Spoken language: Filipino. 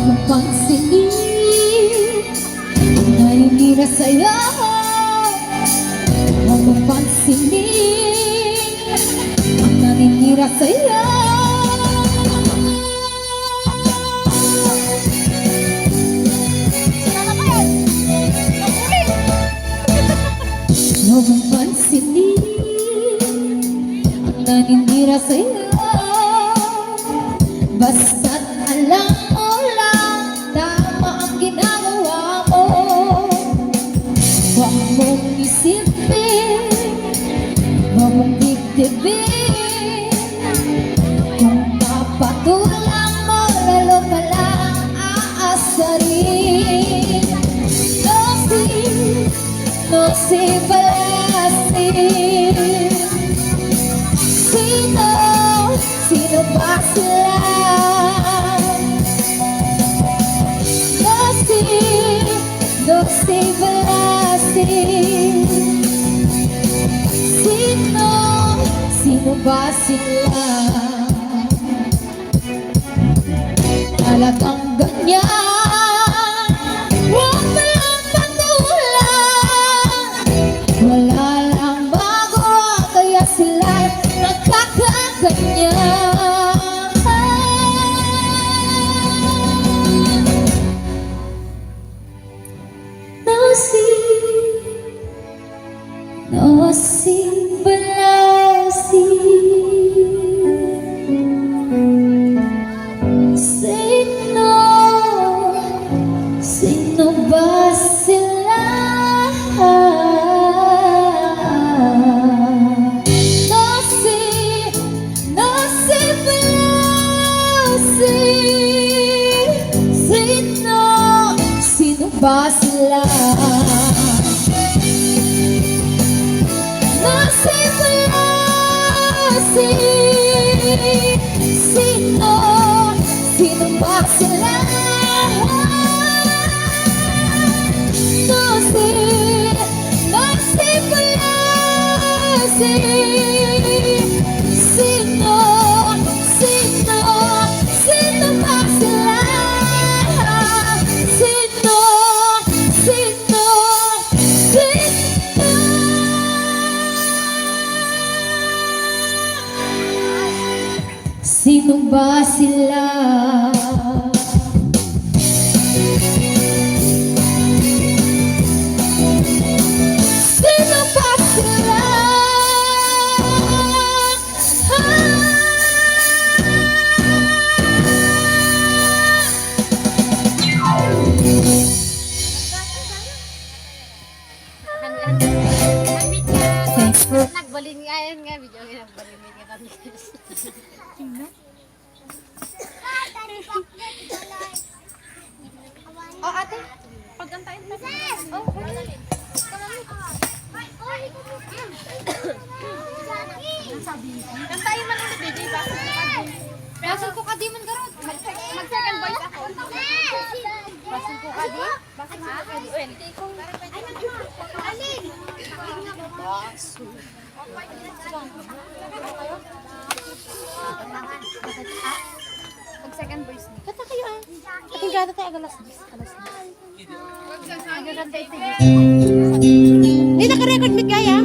mong pansinin na hindi na sa'yo. Huwag mong pansinin ang naninira sa'yo. Huwag mong pansinin ang naninira sa'yo. Basta't alam mo lang tama ang ginagawa mo. Huwag mong isipin, huwag mong dibdibin. Kung papatulang mo, lalo ka lang aasarin. No si balasin. Sino ba sila? No si balasin. Sino ba sila? Talagang ganyan, huwag mo lang patulan. Wala lang bago, kaya sila'y nagkakaganyan. No si balasin. Sino ba sila? No si balasin. Sino ba sila? No si balasin. Sino ba sila? No si balasin. Sino ba sila? Sino ba sila? Sino ba sila? Nagbalin nga yun nga, video nga nagbalin nga kami. Oh, ate, pagantayin pa. Oh, dali. Kantayin man ulit, DJ. Basol ko ka di man garot. Mag-second voice ako. Basol ko ka di? Basol ko ka di? Uy, alin? Basol. Mag-second voice ni. Kata kayo ah. Kating gata tayo agalas. Agalas. Agaganda ito. Hindi naka-record mit kaya?